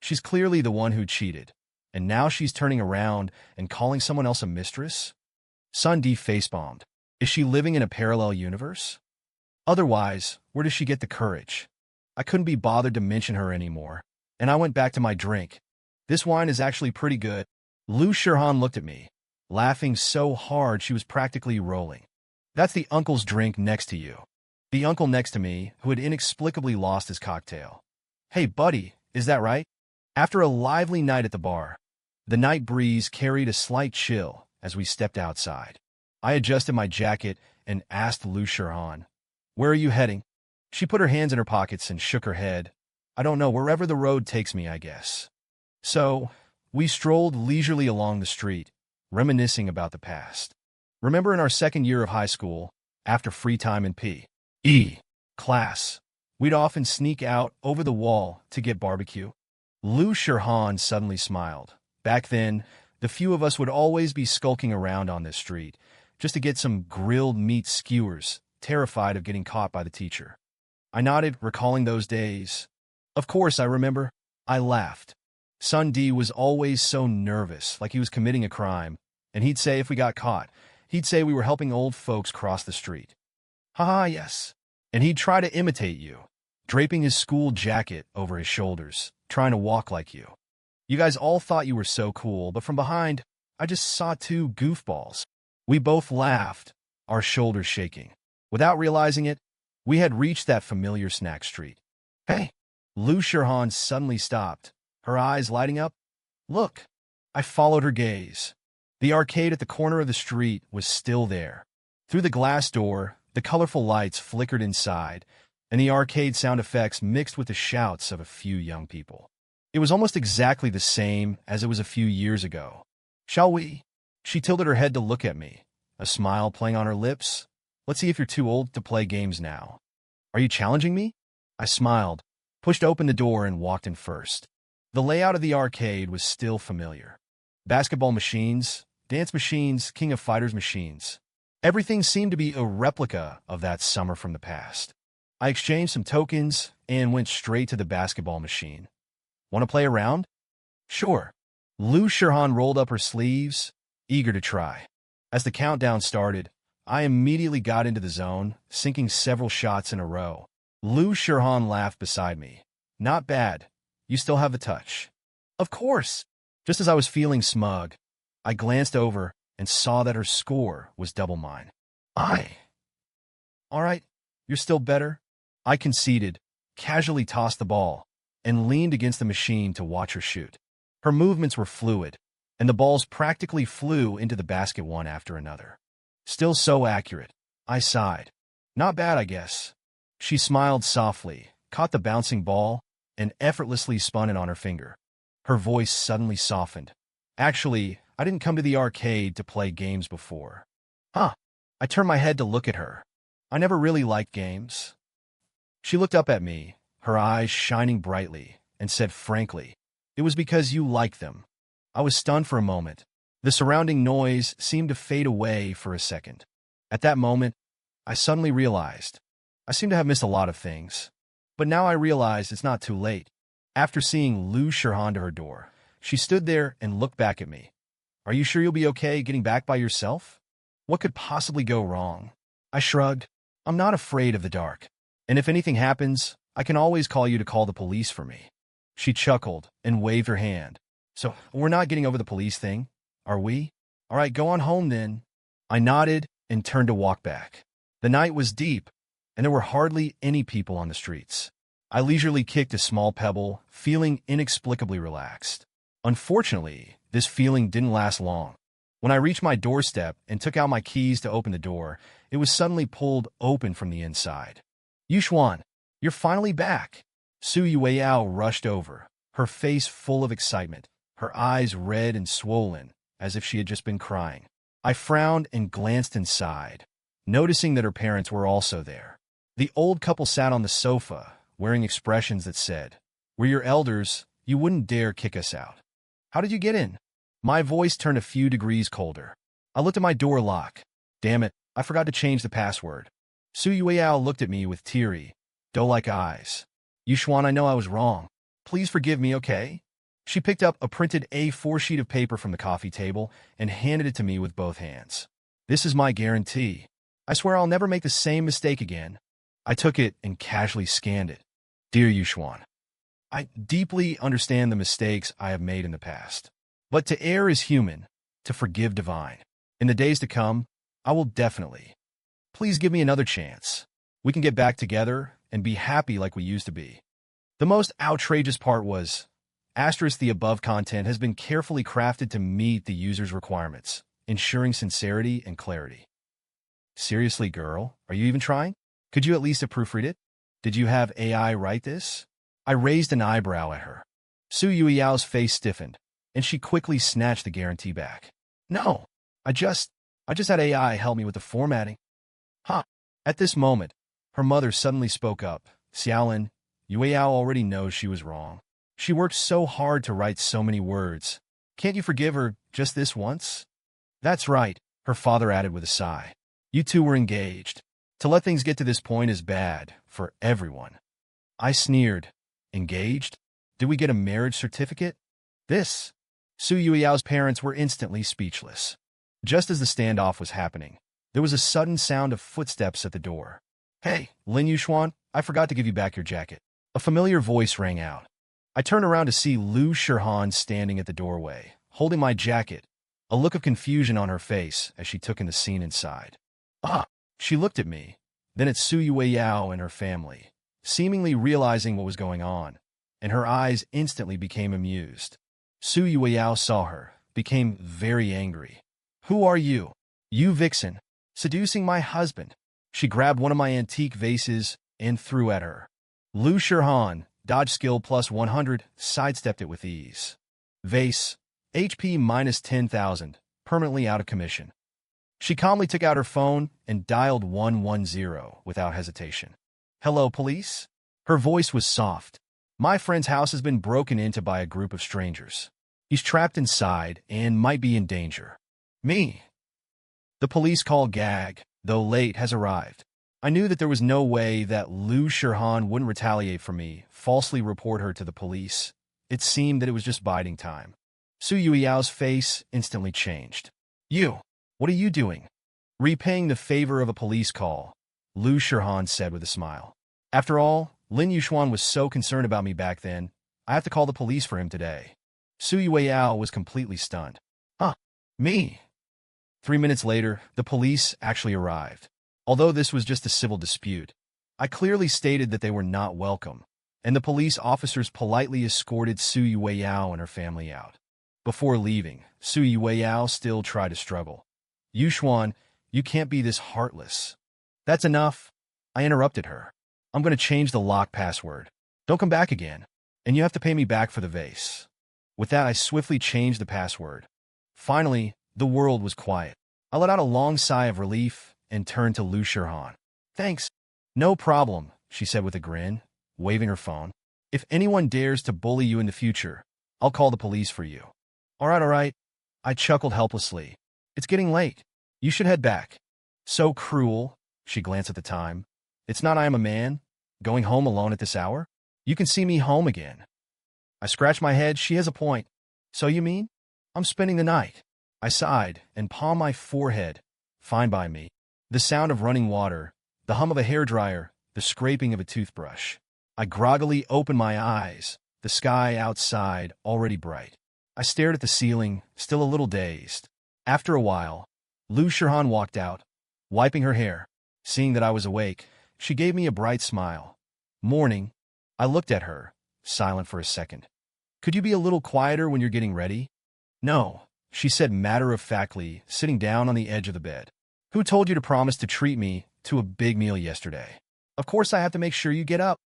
She's clearly the one who cheated, and now she's turning around and calling someone else a mistress? Sun Di facepalmed. Is she living in a parallel universe? Otherwise, where does she get the courage? I couldn't be bothered to mention her anymore, and I went back to my drink. This wine is actually pretty good. Lu Shihan looked at me, laughing so hard she was practically rolling. That's the uncle's drink next to you. The uncle next to me, who had inexplicably lost his cocktail. Hey, buddy, is that right? After a lively night at the bar, the night breeze carried a slight chill as we stepped outside. I adjusted my jacket and asked Lu Shihan, Where are you heading? She put her hands in her pockets and shook her head. I don't know, wherever the road takes me, I guess. So, we strolled leisurely along the street, reminiscing about the past. Remember in our second year of high school, after free time in P.E. class, we'd often sneak out over the wall to get barbecue? Lu Shihan suddenly smiled. Back then, the few of us would always be skulking around on this street, just to get some grilled meat skewers, terrified of getting caught by the teacher. I nodded, recalling those days. Of course, I remember. I laughed. Sun Di was always so nervous, like he was committing a crime, and he'd say if we got caught, he'd say we were helping old folks cross the street. Haha, yes. And he'd try to imitate you, draping his school jacket over his shoulders, trying to walk like you. You guys all thought you were so cool, but from behind, I just saw two goofballs. We both laughed, our shoulders shaking. Without realizing it, we had reached that familiar snack street. Hey! Lu Shihan suddenly stopped, her eyes lighting up. Look! I followed her gaze. The arcade at the corner of the street was still there. Through the glass door, the colorful lights flickered inside, and the arcade sound effects mixed with the shouts of a few young people. It was almost exactly the same as it was a few years ago. Shall we? She tilted her head to look at me, a smile playing on her lips. Let's see if you're too old to play games now. Are you challenging me? I smiled, pushed open the door, and walked in first. The layout of the arcade was still familiar. Basketball machines, dance machines, King of Fighters machines. Everything seemed to be a replica of that summer from the past. I exchanged some tokens and went straight to the basketball machine. Want to play around? Sure. Lu Shihan rolled up her sleeves, eager to try. As the countdown started, I immediately got into the zone, sinking several shots in a row. Lu Shihan laughed beside me. Not bad. You still have the touch. Of course. Just as I was feeling smug, I glanced over and saw that her score was double mine. All right, you're still better. I conceded, casually tossed the ball, and leaned against the machine to watch her shoot. Her movements were fluid, and the balls practically flew into the basket one after another. Still so accurate. I sighed. Not bad, I guess. She smiled softly, caught the bouncing ball, and effortlessly spun it on her finger. Her voice suddenly softened. Actually, I didn't come to the arcade to play games before. Huh. I turned my head to look at her. I never really liked games. She looked up at me, her eyes shining brightly, and said frankly, "It was because you liked them." I was stunned for a moment. The surrounding noise seemed to fade away for a second. At that moment, I suddenly realized I seem to have missed a lot of things. But now I realize it's not too late. After seeing Lu Shirhan to her door, she stood there and looked back at me. "Are you sure you'll be okay getting back by yourself? What could possibly go wrong?" I shrugged. "I'm not afraid of the dark. And if anything happens, I can always call you to call the police for me." She chuckled and waved her hand. "So, we're not getting over the police thing, are we? All right, go on home then." I nodded and turned to walk back. The night was deep, and there were hardly any people on the streets. I leisurely kicked a small pebble, feeling inexplicably relaxed. Unfortunately, this feeling didn't last long. When I reached my doorstep and took out my keys to open the door, it was suddenly pulled open from the inside. "Yuxuan, you're finally back." Su Yueyao rushed over, her face full of excitement, her eyes red and swollen, as if she had just been crying. I frowned and glanced inside, noticing that her parents were also there. The old couple sat on the sofa, wearing expressions that said, "We're your elders, you wouldn't dare kick us out." "How did you get in?" My voice turned a few degrees colder. I looked at my door lock. Damn it, I forgot to change the password. Su Yueyao looked at me with teary, doe-like eyes. "Yuxuan, I know I was wrong. Please forgive me, okay?" She picked up a printed A4 sheet of paper from the coffee table and handed it to me with both hands. "This is my guarantee. I swear I'll never make the same mistake again." I took it and casually scanned it. "Dear Yuxuan, I deeply understand the mistakes I have made in the past. But to err is human, to forgive divine. In the days to come, I will definitely. Please give me another chance. We can get back together and be happy like we used to be." The most outrageous part was, the above content has been carefully crafted to meet the user's requirements, ensuring sincerity and clarity. Seriously, girl, are you even trying? Could you at least have proofread it? Did you have AI write this? I raised an eyebrow at her. Su Yuiyao's face stiffened, and she quickly snatched the guarantee back. "No, I just had AI help me with the formatting." Huh. At this moment, her mother suddenly spoke up. "Xiaolin, Yueyao already knows she was wrong. She worked so hard to write so many words. Can't you forgive her just this once?" "That's right," her father added with a sigh. "You two were engaged. To let things get to this point is bad for everyone." I sneered. "Engaged? Did we get a marriage certificate?" This. Su Yuiyao's parents were instantly speechless. Just as the standoff was happening, there was a sudden sound of footsteps at the door. "Hey, Lin Yuxuan, I forgot to give you back your jacket." A familiar voice rang out. I turned around to see Lu Shirhan standing at the doorway, holding my jacket, a look of confusion on her face as she took in the scene inside. "Ah!" She looked at me, then at Su Yueyao and her family, seemingly realizing what was going on, and her eyes instantly became amused. Su Yueyao saw her, became very angry. "Who are you? You vixen, seducing my husband." She grabbed one of my antique vases and threw at her. Lu Shirhan, dodge skill plus 100, sidestepped it with ease. Vase, HP minus 10,000, permanently out of commission. She calmly took out her phone and dialed 110 without hesitation. "Hello, police?" Her voice was soft. "My friend's house has been broken into by a group of strangers. He's trapped inside and might be in danger." "Me?" The police call Gag, though late, has arrived. I knew that there was no way that Lu Shirhan wouldn't retaliate for me, falsely report her to the police. It seemed that it was just biding time. Su Yuiyao's face instantly changed. "You, what are you doing?" "Repaying the favor of a police call," Lu Shirhan said with a smile. "After all, Lin Yuxuan was so concerned about me back then, I have to call the police for him today." Su Yueyao was completely stunned. "Huh, me?" 3 minutes later, the police actually arrived. Although this was just a civil dispute, I clearly stated that they were not welcome, and the police officers politely escorted Su Yueyao and her family out. Before leaving, Su Yueyao still tried to struggle. "Yuxuan, you can't be this heartless." "That's enough." I interrupted her. "I'm going to change the lock password. Don't come back again, and you have to pay me back for the vase." With that, I swiftly changed the password. Finally, the world was quiet. I let out a long sigh of relief and turned to Lu Shirhan. Thanks. No problem, she said with a grin, waving her phone. If anyone dares to bully you in the future, I'll call the police for you. All right. I chuckled helplessly. It's getting late. You should head back. So cruel, she glanced at the time. It's not I am a man, going home alone at this hour? You can see me home again. I scratched my head. She has a point. So you mean? I'm spending the night. I sighed and palmed my forehead. Fine by me. The sound of running water, the hum of a hairdryer, the scraping of a toothbrush. I groggily opened my eyes, the sky outside already bright. I stared at the ceiling, still a little dazed. After a while, Lu Shirhan walked out, wiping her hair. Seeing that I was awake, she gave me a bright smile. Morning. I looked at her, silent for a second. Could you be a little quieter when you're getting ready? No, she said matter-of-factly, sitting down on the edge of the bed. Who told you to promise to treat me to a big meal yesterday? Of course I have to make sure you get up.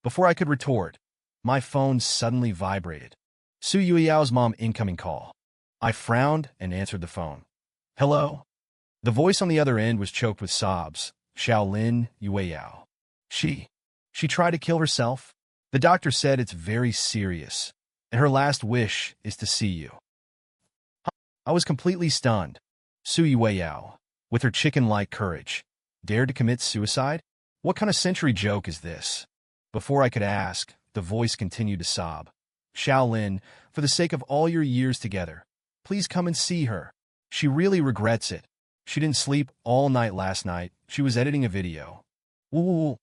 Before I could retort, my phone suddenly vibrated. Su Yuiao's mom incoming call. I frowned and answered the phone. Hello? The voice on the other end was choked with sobs. Shaolin Yueyao. She tried to kill herself? The doctor said it's very serious, and her last wish is to see you. I was completely stunned. Su Yueyao, with her chicken-like courage, dared to commit suicide? What kind of century joke is this? Before I could ask, the voice continued to sob. Shaolin, for the sake of all your years together, please come and see her. She really regrets it. She didn't sleep all night last night. She was editing a video. Ooh.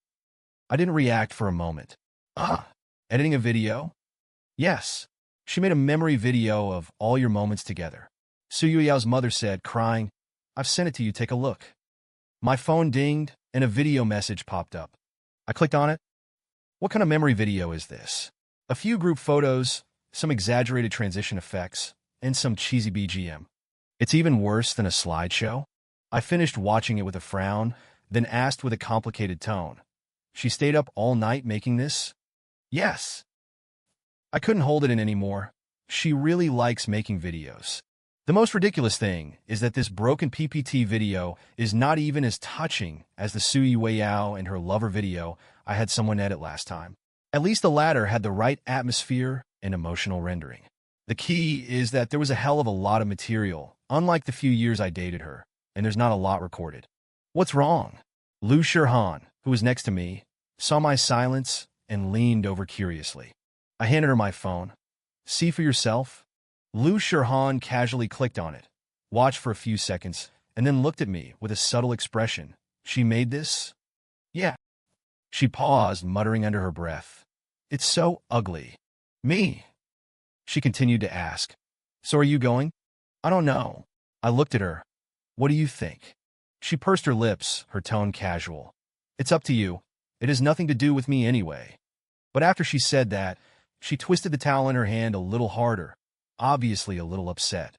I didn't react for a moment. Editing a video? Yes. She made a memory video of all your moments together. Su Yuyao's mother said, crying, I've sent it to you, take a look. My phone dinged, and a video message popped up. I clicked on it. What kind of memory video is this? A few group photos, some exaggerated transition effects, and some cheesy BGM. It's even worse than a slideshow. I finished watching it with a frown, then asked with a complicated tone. She stayed up all night making this? Yes. I couldn't hold it in anymore. She really likes making videos. The most ridiculous thing is that this broken PPT video is not even as touching as the Su Yueyao and her lover video I had someone edit last time. At least the latter had the right atmosphere and emotional rendering. The key is that there was a hell of a lot of material, unlike the few years I dated her, and there's not a lot recorded. What's wrong? Lu Shirhan, who was next to me, saw my silence and leaned over curiously. I handed her my phone. See for yourself? Lu Shirhan casually clicked on it, watched for a few seconds, and then looked at me with a subtle expression. She made this? Yeah. She paused, muttering under her breath. It's so ugly. Me? She continued to ask. So are you going? I don't know. I looked at her. What do you think? She pursed her lips, her tone casual. It's up to you. It has nothing to do with me anyway. But after she said that, she twisted the towel in her hand a little harder, obviously a little upset.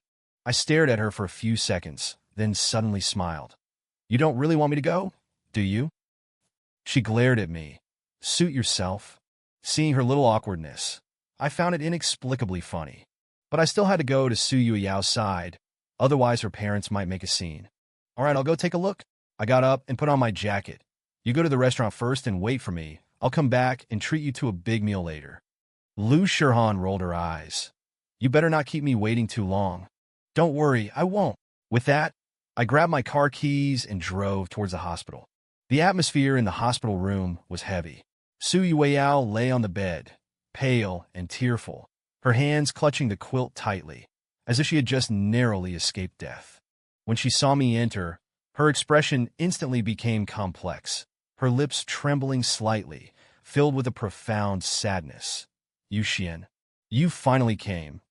I stared at her for a few seconds, then suddenly smiled. You don't really want me to go, do you? She glared at me. Suit yourself. Seeing her little awkwardness, I found it inexplicably funny. But I still had to go to Su Yuyao's side, otherwise her parents might make a scene. All right, I'll go take a look. I got up and put on my jacket. You go to the restaurant first and wait for me. I'll come back and treat you to a big meal later. Lu Shirhan rolled her eyes. You better not keep me waiting too long. Don't worry, I won't. With that, I grabbed my car keys and drove towards the hospital. The atmosphere in the hospital room was heavy. Su Yueyao lay on the bed, pale and tearful, her hands clutching the quilt tightly, as if she had just narrowly escaped death. When she saw me enter, her expression instantly became complex, her lips trembling slightly, filled with a profound sadness. Yuxian, you finally came.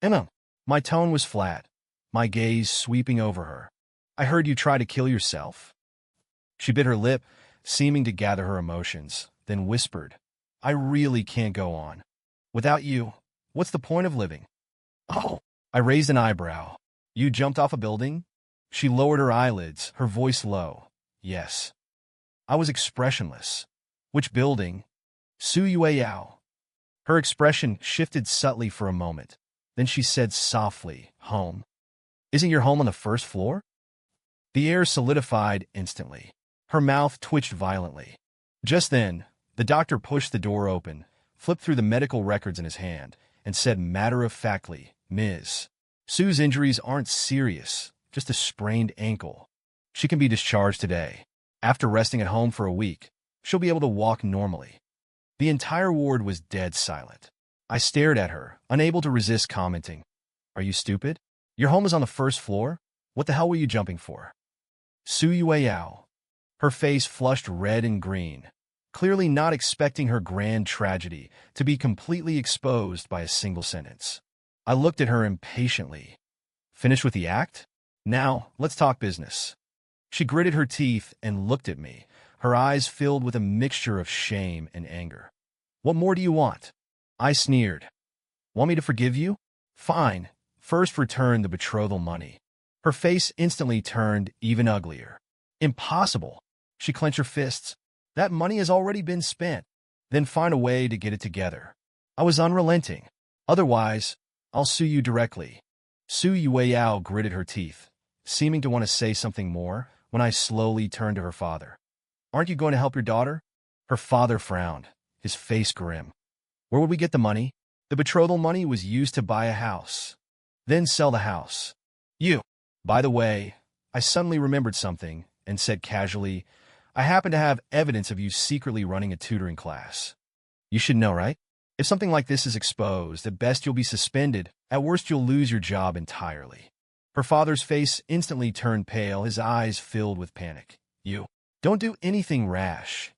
Emma, my tone was flat, my gaze sweeping over her. I heard you try to kill yourself. She bit her lip, seeming to gather her emotions, then whispered, I really can't go on. Without you, what's the point of living? Oh, I raised an eyebrow. You jumped off a building? She lowered her eyelids, her voice low. Yes. I was expressionless. Which building? Su Yueyao. Her expression shifted subtly for a moment. Then she said softly, "Home? Isn't your home on the first floor?" The air solidified instantly. Her mouth twitched violently. Just then, the doctor pushed the door open, flipped through the medical records in his hand, and said matter-of-factly, "Ms. Sue's injuries aren't serious, just a sprained ankle. She can be discharged today. After resting at home for a week, she'll be able to walk normally." The entire ward was dead silent. I stared at her, unable to resist commenting, "Are you stupid? Your home is on the first floor? What the hell were you jumping for?" Su Yueyao. Her face flushed red and green, clearly not expecting her grand tragedy to be completely exposed by a single sentence. I looked at her impatiently. "Finished with the act? Now, let's talk business." She gritted her teeth and looked at me, her eyes filled with a mixture of shame and anger. "What more do you want?" I sneered. "Want me to forgive you? Fine. First return the betrothal money." Her face instantly turned even uglier. "Impossible." She clenched her fists. "That money has already been spent. Then find a way to get it together." I was unrelenting. "Otherwise, I'll sue you directly." Su Yueyao gritted her teeth, seeming to want to say something more, when I slowly turned to her father. "Aren't you going to help your daughter?" Her father frowned, his face grim. "Where would we get the money?" "The betrothal money was used to buy a house. Then sell the house." "You." By the way, I suddenly remembered something and said casually, "I happen to have evidence of you secretly running a tutoring class. You should know, right? If something like this is exposed, at best you'll be suspended, at worst you'll lose your job entirely." Her father's face instantly turned pale, his eyes filled with panic. "You don't do anything rash."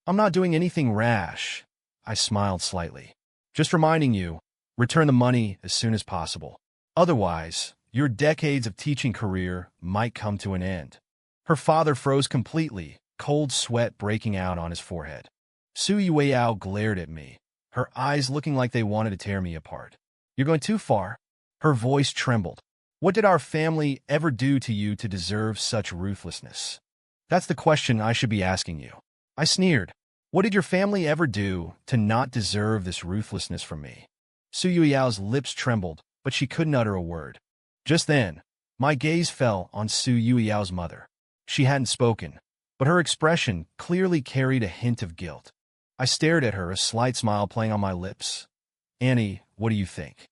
"I'm not doing anything rash." I smiled slightly. "Just reminding you, return the money as soon as possible. Otherwise, your decades of teaching career might come to an end." Her father froze completely, cold sweat breaking out on his forehead. Su Yueyao glared at me, her eyes looking like they wanted to tear me apart. "You're going too far." Her voice trembled. "What did our family ever do to you to deserve such ruthlessness?" "That's the question I should be asking you." I sneered. "What did your family ever do to not deserve this ruthlessness from me?" Su Yuyao's lips trembled, but she couldn't utter a word. Just then, my gaze fell on Su Yuyao's mother. She hadn't spoken, but her expression clearly carried a hint of guilt. I stared at her, a slight smile playing on my lips. "Annie, what do you think?"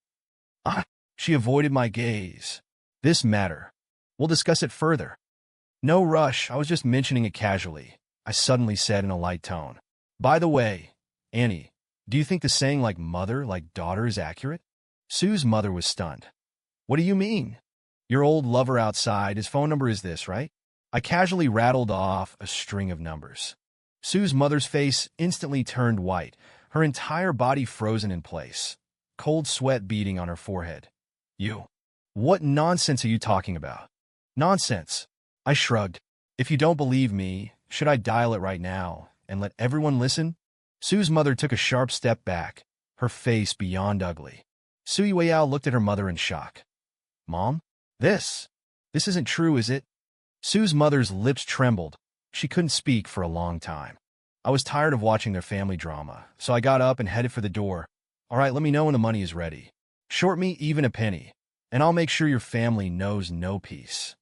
She avoided my gaze. "This matter. We'll discuss it further." "No rush, I was just mentioning it casually," I suddenly said in a light tone. "By the way, Annie, do you think the saying like mother, like daughter is accurate?" Sue's mother was stunned. "What do you mean?" "Your old lover outside, his phone number is this, right?" I casually rattled off a string of numbers. Sue's mother's face instantly turned white, her entire body frozen in place, cold sweat beading on her forehead. "You. What nonsense are you talking about?" "Nonsense." I shrugged. "If you don't believe me, should I dial it right now and let everyone listen?" Sue's mother took a sharp step back, her face beyond ugly. Su Yueyao looked at her mother in shock. "Mom? This isn't true, is it?" Sue's mother's lips trembled. She couldn't speak for a long time. I was tired of watching their family drama, so I got up and headed for the door. "All right, let me know when the money is ready. Short me even a penny, and I'll make sure your family knows no peace."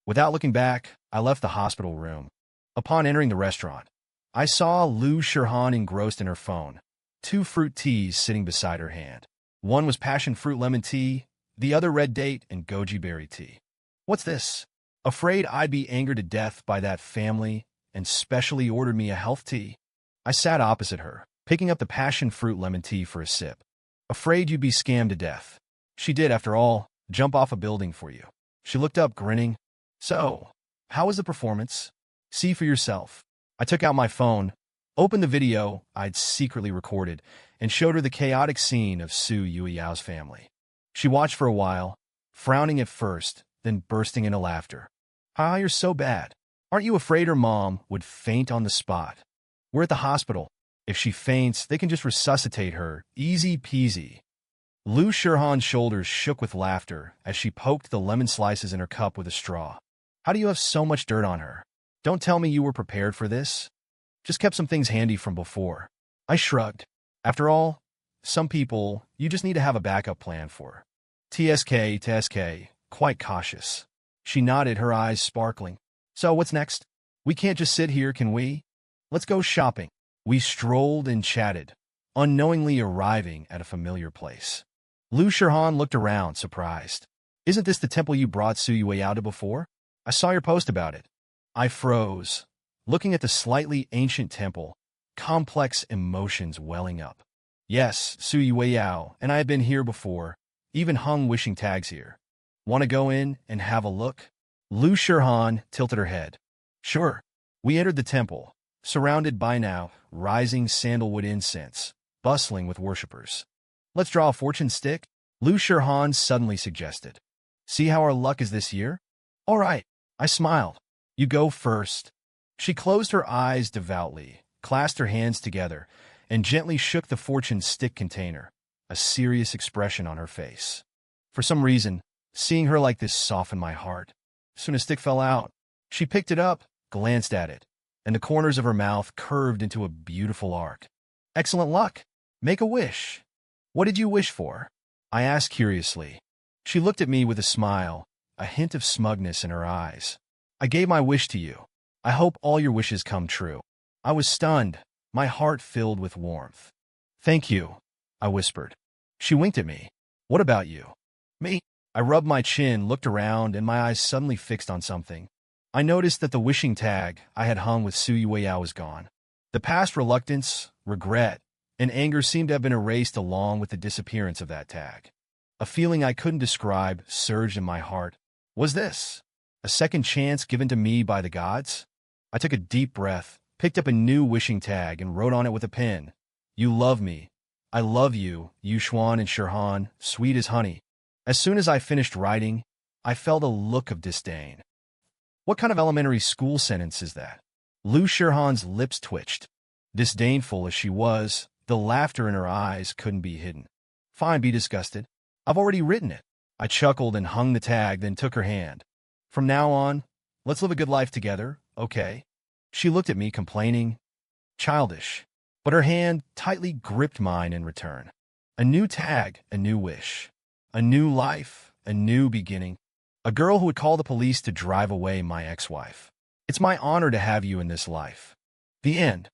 Without looking back, I left the hospital room. Upon entering the restaurant, I saw Lu Shirhan engrossed in her phone, 2 fruit teas sitting beside her hand. One was passion fruit lemon tea, the other red date and goji berry tea. "What's this?" Afraid I'd be angered to death by that family, and specially ordered me a health tea. I sat opposite her, picking up the passion fruit lemon tea for a sip. "Afraid you'd be scammed to death." She did, after all, jump off a building for you. She looked up, grinning. "So, how was the performance? See for yourself." I took out my phone, opened the video I'd secretly recorded, and showed her the chaotic scene of Su Yuyao's family. She watched for a while, frowning at first, then bursting into laughter. "Ah, you're so bad. Aren't you afraid her mom would faint on the spot? We're at the hospital. If she faints, they can just resuscitate her. Easy peasy." Lu Shirhan's shoulders shook with laughter as she poked the lemon slices in her cup with a straw. "How do you have so much dirt on her? Don't tell me you were prepared for this." "Just kept some things handy from before." I shrugged. After all, Some people, you just need to have a backup plan for. TSK, quite cautious. She nodded, her eyes sparkling. So what's next? We can't just sit here, can we? Let's go shopping. We strolled and chatted, unknowingly arriving at a familiar place. Lu Shirhan looked around, surprised. Isn't this the temple you brought Suyue out to before? I saw your post about it. I froze, looking at the slightly ancient temple, complex emotions welling up. Yes, Suyue Yao, and I have been here before, even hung wishing tags here. Want to go in and have a look? Lu Shirhan tilted her head. Sure. We entered the temple, surrounded by now rising sandalwood incense, bustling with worshippers. Let's draw a fortune stick, Lu Shirhan suddenly suggested. See how our luck is this year? All right, I smiled. You go first. She closed her eyes devoutly, clasped her hands together, and gently shook the fortune stick container, a serious expression on her face. For some reason, seeing her like this softened my heart. Soon as stick fell out, she picked it up, glanced at it, and the corners of her mouth curved into a beautiful arc. Excellent luck. Make a wish. What did you wish for? I asked curiously. She looked at me with a smile, a hint of smugness in her eyes. I gave my wish to you. I hope all your wishes come true. I was stunned, my heart filled with warmth. Thank you, I whispered. She winked at me. What about you? Me? I rubbed my chin, looked around, and my eyes suddenly fixed on something. I noticed that the wishing tag I had hung with Suyue Yao was gone. The past reluctance, regret, and anger seemed to have been erased along with the disappearance of that tag. A feeling I couldn't describe surged in my heart. Was this a second chance given to me by the gods? I took a deep breath, picked up a new wishing tag, and wrote on it with a pen. You love me. I love you, Yuxuan and Shirhan, sweet as honey. As soon as I finished writing, I felt a look of disdain. What kind of elementary school sentence is that? Lu Shirhan's lips twitched. Disdainful as she was, the laughter in her eyes couldn't be hidden. Fine, be disgusted. I've already written it. I chuckled and hung the tag, then took her hand. From now on, let's live a good life together, okay? She looked at me, complaining. Childish. But her hand tightly gripped mine in return. A new tag, a new wish. A new life, a new beginning. A girl who would call the police to drive away my ex-wife. It's my honor to have you in this life. The end.